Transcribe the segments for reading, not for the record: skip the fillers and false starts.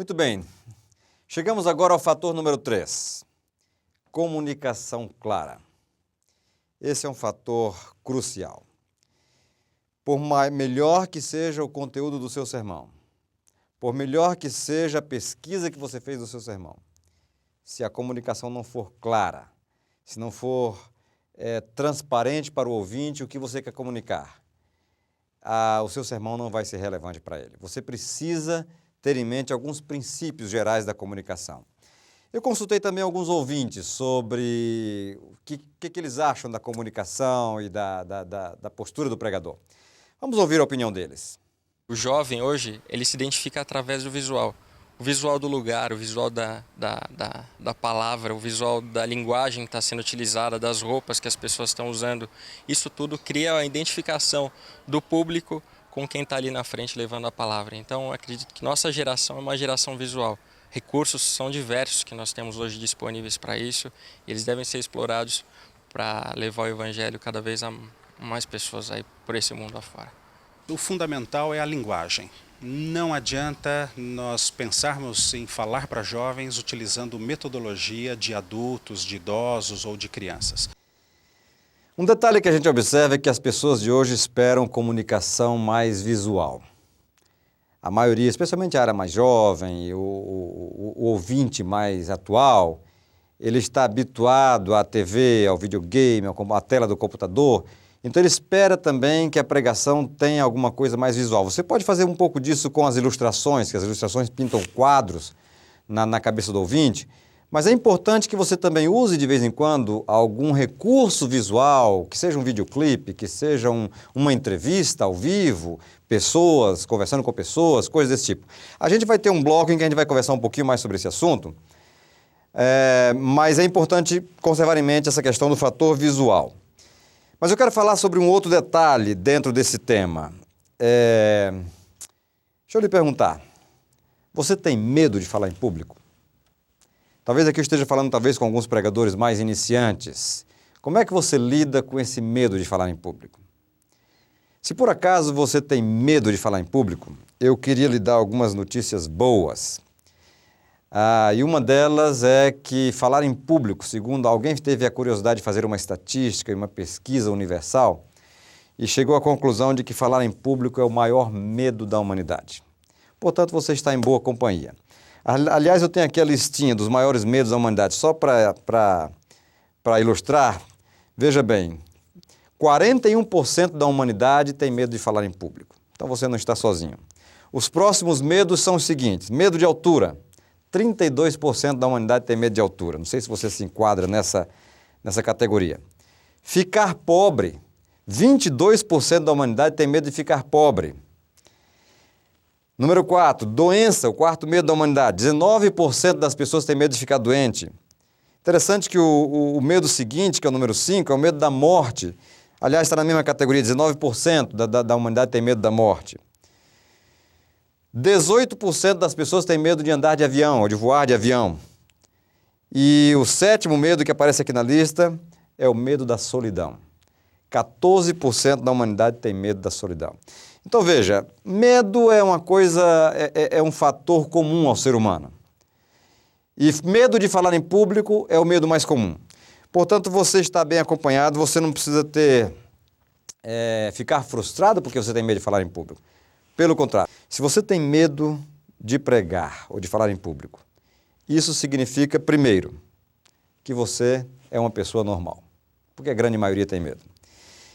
Muito bem, chegamos agora ao fator número 3, comunicação clara. Esse é um fator crucial. Por melhor que seja o conteúdo do seu sermão, por melhor que seja a pesquisa que você fez do seu sermão, se a comunicação não for clara, se não for transparente para o ouvinte o que você quer comunicar, o seu sermão não vai ser relevante para ele. Você precisa ter em mente alguns princípios gerais da comunicação. Eu consultei também alguns ouvintes sobre o que eles acham da comunicação e da postura do pregador. Vamos ouvir a opinião deles. O jovem hoje, ele se identifica através do visual. O visual do lugar, o visual da palavra, o visual da linguagem que está sendo utilizada, das roupas que as pessoas estão usando. Isso tudo cria a identificação do público com quem está ali na frente levando a palavra. Então, eu acredito que nossa geração é uma geração visual. Recursos são diversos que nós temos hoje disponíveis para isso, e eles devem ser explorados para levar o evangelho cada vez a mais pessoas aí por esse mundo afora. O fundamental é a linguagem. Não adianta nós pensarmos em falar para jovens utilizando metodologia de adultos, de idosos ou de crianças. Um detalhe que a gente observa é que as pessoas de hoje esperam comunicação mais visual. A maioria, especialmente a área mais jovem, o ouvinte mais atual, ele está habituado à TV, ao videogame, à tela do computador. Então ele espera também que a pregação tenha alguma coisa mais visual. Você pode fazer um pouco disso com as ilustrações, que as ilustrações pintam quadros na cabeça do ouvinte, mas é importante que você também use de vez em quando algum recurso visual, que seja um videoclipe, que seja uma entrevista ao vivo, pessoas conversando com pessoas, coisas desse tipo. A gente vai ter um bloco em que a gente vai conversar um pouquinho mais sobre esse assunto, mas é importante conservar em mente essa questão do fator visual. Mas eu quero falar sobre um outro detalhe dentro desse tema. Deixa eu lhe perguntar, você tem medo de falar em público? Talvez aqui eu esteja falando com alguns pregadores mais iniciantes. Como é que você lida com esse medo de falar em público? Se por acaso você tem medo de falar em público, eu queria lhe dar algumas notícias boas. E uma delas é que falar em público, segundo alguém teve a curiosidade de fazer uma estatística e uma pesquisa universal, e chegou à conclusão de que falar em público é o maior medo da humanidade. Portanto, você está em boa companhia. Aliás, eu tenho aqui a listinha dos maiores medos da humanidade, só para ilustrar. Veja bem, 41% da humanidade tem medo de falar em público. Então você não está sozinho. Os próximos medos são os seguintes: medo de altura. 32% da humanidade tem medo de altura. Não sei se você se enquadra nessa categoria. Ficar pobre. 22% da humanidade tem medo de ficar pobre. Número 4, doença, o quarto medo da humanidade. 19% das pessoas têm medo de ficar doente. Interessante que o medo seguinte, que é o número 5, é o medo da morte. Aliás, está na mesma categoria, 19% da humanidade tem medo da morte. 18% das pessoas têm medo de andar de avião ou de voar de avião. E o sétimo medo que aparece aqui na lista é o medo da solidão. 14% da humanidade tem medo da solidão. Então veja, medo é uma coisa, é um fator comum ao ser humano. E medo de falar em público é o medo mais comum. Portanto, você está bem acompanhado, você não precisa ficar frustrado porque você tem medo de falar em público. Pelo contrário, se você tem medo de pregar ou de falar em público, isso significa, primeiro, que você é uma pessoa normal, porque a grande maioria tem medo.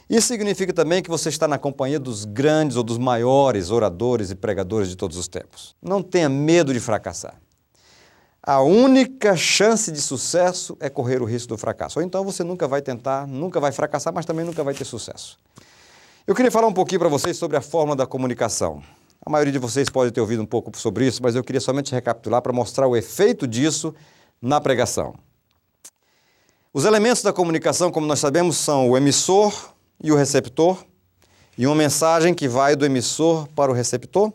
Isso significa também que você está na companhia dos grandes ou dos maiores oradores e pregadores de todos os tempos. Não tenha medo de fracassar. A única chance de sucesso é correr o risco do fracasso. Ou então você nunca vai tentar, nunca vai fracassar, mas também nunca vai ter sucesso. Eu queria falar um pouquinho para vocês sobre a forma da comunicação. A maioria de vocês pode ter ouvido um pouco sobre isso, mas eu queria somente recapitular para mostrar o efeito disso na pregação. Os elementos da comunicação, como nós sabemos, são o emissor e o receptor, e uma mensagem que vai do emissor para o receptor,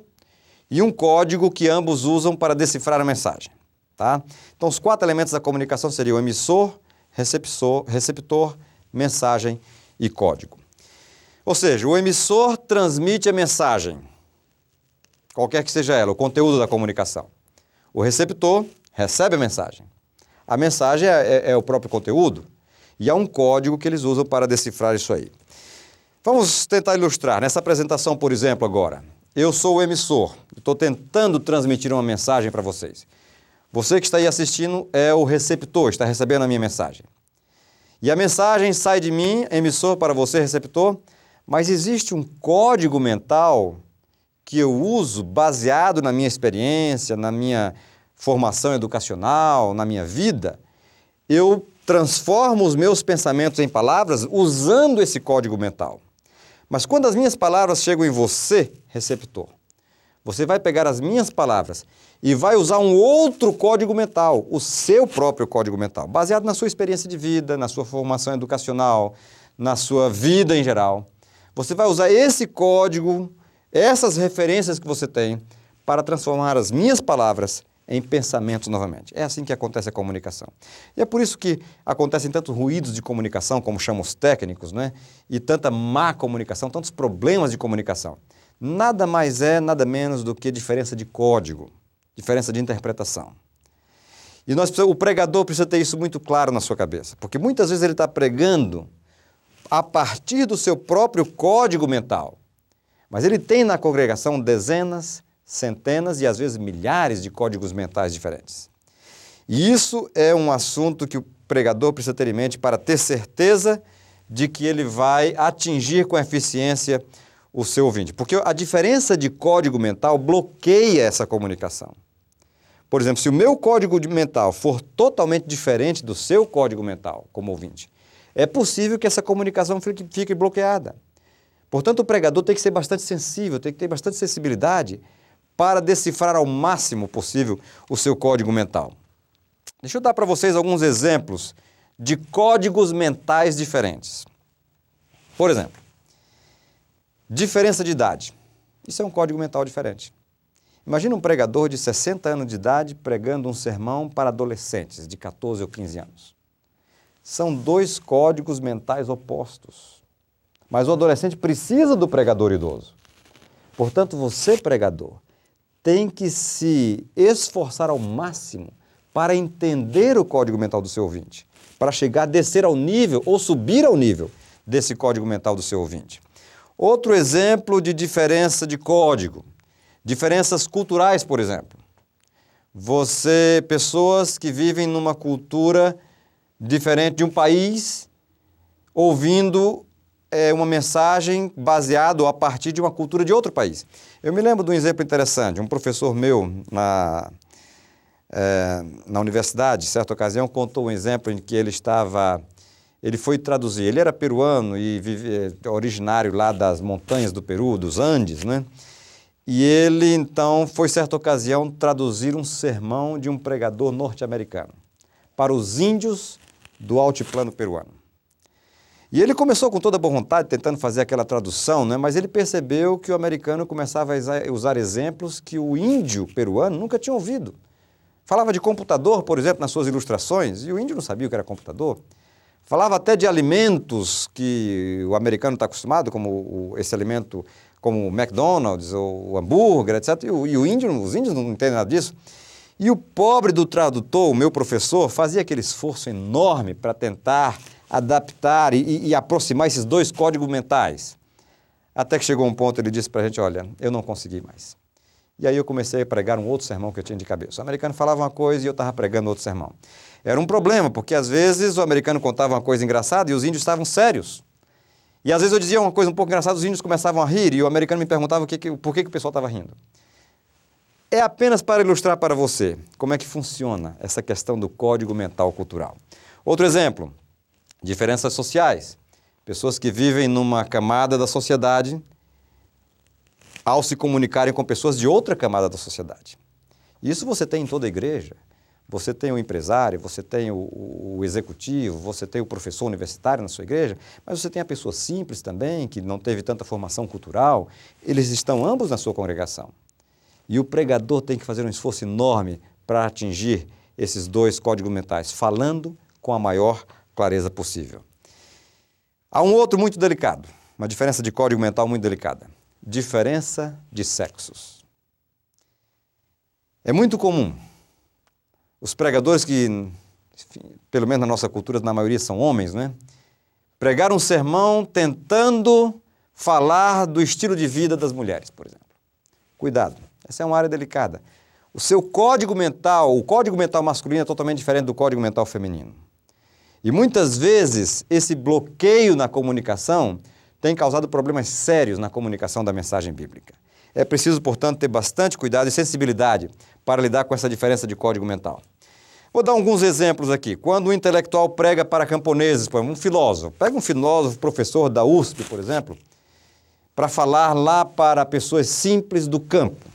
e um código que ambos usam para decifrar a mensagem. Tá? Então, os 4 elementos da comunicação seriam emissor, receptor, mensagem e código. Ou seja, o emissor transmite a mensagem, qualquer que seja ela, o conteúdo da comunicação. O receptor recebe a mensagem. A mensagem é o próprio conteúdo e há um código que eles usam para decifrar isso aí. Vamos tentar ilustrar. Nessa apresentação, por exemplo, agora, eu sou o emissor, estou tentando transmitir uma mensagem para vocês. Você que está aí assistindo é o receptor, está recebendo a minha mensagem. E a mensagem sai de mim, emissor, para você, receptor, mas existe um código mental que eu uso baseado na minha experiência, na minha formação educacional, na minha vida. Eu transformo os meus pensamentos em palavras usando esse código mental. Mas quando as minhas palavras chegam em você, receptor, você vai pegar as minhas palavras e vai usar um outro código mental, o seu próprio código mental, baseado na sua experiência de vida, na sua formação educacional, na sua vida em geral. Você vai usar esse código, essas referências que você tem, para transformar as minhas palavras em pensamentos novamente. É assim que acontece a comunicação. E é por isso que acontecem tantos ruídos de comunicação, como chamam os técnicos, né? E tanta má comunicação, tantos problemas de comunicação. Nada mais é, nada menos do que diferença de código, diferença de interpretação. E o pregador precisa ter isso muito claro na sua cabeça, porque muitas vezes ele está pregando a partir do seu próprio código mental. Mas ele tem na congregação dezenas, centenas e às vezes milhares de códigos mentais diferentes. E isso é um assunto que o pregador precisa ter em mente para ter certeza de que ele vai atingir com eficiência o seu ouvinte. Porque a diferença de código mental bloqueia essa comunicação. Por exemplo, se o meu código mental for totalmente diferente do seu código mental como ouvinte, é possível que essa comunicação fique bloqueada. Portanto, o pregador tem que ser bastante sensível, tem que ter bastante sensibilidade para decifrar ao máximo possível o seu código mental. Deixa eu dar para vocês alguns exemplos de códigos mentais diferentes. Por exemplo, diferença de idade. Isso é um código mental diferente. Imagina um pregador de 60 anos de idade pregando um sermão para adolescentes de 14 ou 15 anos. São dois códigos mentais opostos. Mas o adolescente precisa do pregador idoso. Portanto, você, pregador, tem que se esforçar ao máximo para entender o código mental do seu ouvinte, para chegar a descer ao nível ou subir ao nível desse código mental do seu ouvinte. Outro exemplo de diferença de código, diferenças culturais, por exemplo. Pessoas que vivem numa cultura diferente de um país, ouvindo uma mensagem baseada ou a partir de uma cultura de outro país. Eu me lembro de um exemplo interessante. Um professor meu na universidade, em certa ocasião, contou um exemplo em que ele foi traduzir. Ele era peruano e originário lá das montanhas do Peru, dos Andes, né? E ele, então, foi, certa ocasião, traduzir um sermão de um pregador norte-americano para os índios do altiplano peruano. E ele começou com toda boa vontade, tentando fazer aquela tradução, né? Mas ele percebeu que o americano começava a usar exemplos que o índio peruano nunca tinha ouvido. Falava de computador, por exemplo, nas suas ilustrações, e o índio não sabia o que era computador. Falava até de alimentos que o americano está acostumado, como esse alimento, como o McDonald's, ou o hambúrguer, etc. E os índios não entendem nada disso. E o pobre do tradutor, o meu professor, fazia aquele esforço enorme para tentar adaptar e aproximar esses dois códigos mentais. Até que chegou um ponto, ele disse para a gente, olha, eu não consegui mais. E aí eu comecei a pregar um outro sermão que eu tinha de cabeça. O americano falava uma coisa e eu estava pregando outro sermão. Era um problema, porque às vezes o americano contava uma coisa engraçada e os índios estavam sérios. E às vezes eu dizia uma coisa um pouco engraçada, os índios começavam a rir e o americano me perguntava por que o pessoal estava rindo. É apenas para ilustrar para você como é que funciona essa questão do código mental cultural. Outro exemplo, diferenças sociais. Pessoas que vivem numa camada da sociedade ao se comunicarem com pessoas de outra camada da sociedade. Isso você tem em toda a igreja. Você tem o empresário, você tem o executivo, você tem o professor universitário na sua igreja, mas você tem a pessoa simples também, que não teve tanta formação cultural. Eles estão ambos na sua congregação. E o pregador tem que fazer um esforço enorme para atingir esses dois códigos mentais, falando com a maior clareza possível. Há um outro muito delicado, uma diferença de código mental muito delicada. Diferença de sexos. É muito comum os pregadores que, enfim, pelo menos na nossa cultura, na maioria são homens, né? Pregaram um sermão tentando falar do estilo de vida das mulheres, por exemplo. Cuidado, essa é uma área delicada. O seu código mental, o código mental masculino é totalmente diferente do código mental feminino. E muitas vezes esse bloqueio na comunicação tem causado problemas sérios na comunicação da mensagem bíblica. É preciso, portanto, ter bastante cuidado e sensibilidade para lidar com essa diferença de código mental. Vou dar alguns exemplos aqui. Quando um intelectual prega para camponeses, por exemplo, um filósofo, pega um filósofo, professor da USP, por exemplo, para falar lá para pessoas simples do campo.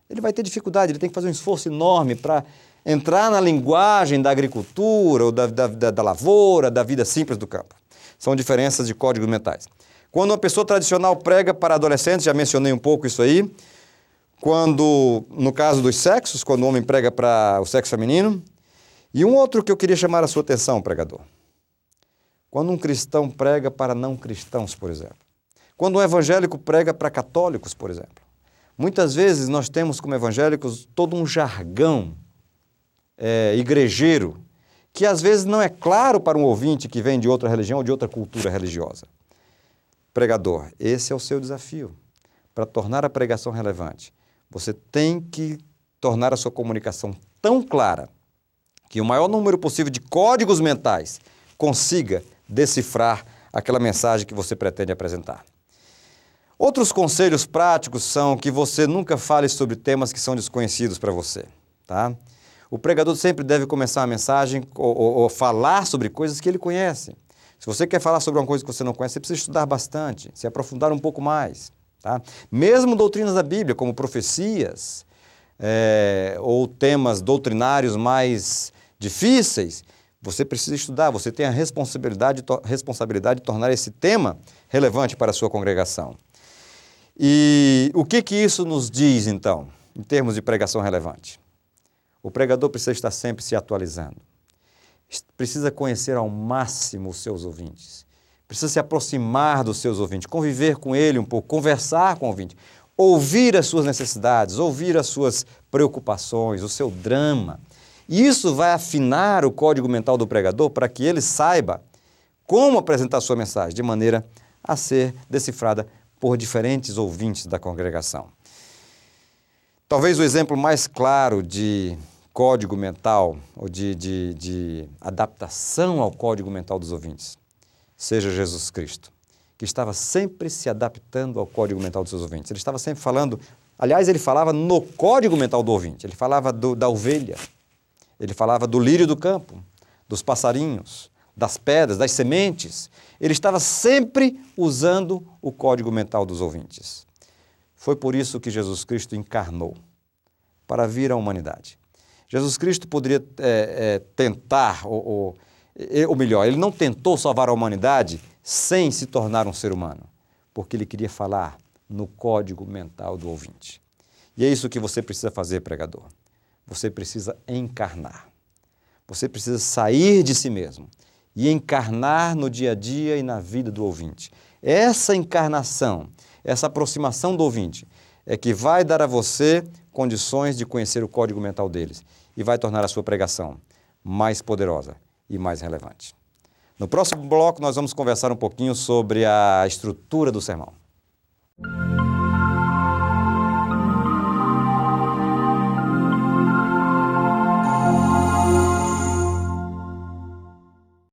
Ele vai ter dificuldade, ele tem que fazer um esforço enorme para entrar na linguagem da agricultura, ou da lavoura, da vida simples do campo. São diferenças de códigos mentais. Quando uma pessoa tradicional prega para adolescentes, já mencionei um pouco isso aí, quando, no caso dos sexos, quando o homem prega para o sexo feminino. E um outro que eu queria chamar a sua atenção, pregador. Quando um cristão prega para não cristãos, por exemplo. Quando um evangélico prega para católicos, por exemplo. Muitas vezes nós temos como evangélicos todo um jargão igrejeiro, que às vezes não é claro para um ouvinte que vem de outra religião ou de outra cultura religiosa. Pregador, esse é o seu desafio. Para tornar a pregação relevante, você tem que tornar a sua comunicação tão clara que o maior número possível de códigos mentais consiga decifrar aquela mensagem que você pretende apresentar. Outros conselhos práticos são que você nunca fale sobre temas que são desconhecidos para você, tá? O pregador sempre deve começar a mensagem ou falar sobre coisas que ele conhece. Se você quer falar sobre uma coisa que você não conhece, você precisa estudar bastante, se aprofundar um pouco mais, tá? Mesmo doutrinas da Bíblia, como profecias, ou temas doutrinários mais difíceis, você precisa estudar, você tem a responsabilidade de tornar esse tema relevante para a sua congregação. E o que isso nos diz, então, em termos de pregação relevante? O pregador precisa estar sempre se atualizando. Precisa conhecer ao máximo os seus ouvintes. Precisa se aproximar dos seus ouvintes, conviver com ele um pouco, conversar com o ouvinte, ouvir as suas necessidades, ouvir as suas preocupações, o seu drama. E isso vai afinar o código mental do pregador para que ele saiba como apresentar a sua mensagem de maneira a ser decifrada por diferentes ouvintes da congregação. Talvez o exemplo mais claro de código mental ou de adaptação ao código mental dos ouvintes seja Jesus Cristo, que estava sempre se adaptando ao código mental dos seus ouvintes. Ele estava sempre falando, aliás, ele falava no código mental do ouvinte, ele falava da ovelha, ele falava do lírio do campo, dos passarinhos, das pedras, das sementes. Ele estava sempre usando o código mental dos ouvintes. Foi por isso que Jesus Cristo encarnou, para vir à humanidade. Jesus Cristo poderia tentar, ou melhor, ele não tentou salvar a humanidade sem se tornar um ser humano, porque ele queria falar no código mental do ouvinte. E é isso que você precisa fazer, pregador. Você precisa encarnar. Você precisa sair de si mesmo e encarnar no dia a dia e na vida do ouvinte. Essa encarnação, essa aproximação do ouvinte é que vai dar a você condições de conhecer o código mental deles e vai tornar a sua pregação mais poderosa e mais relevante. No próximo bloco, nós vamos conversar um pouquinho sobre a estrutura do sermão.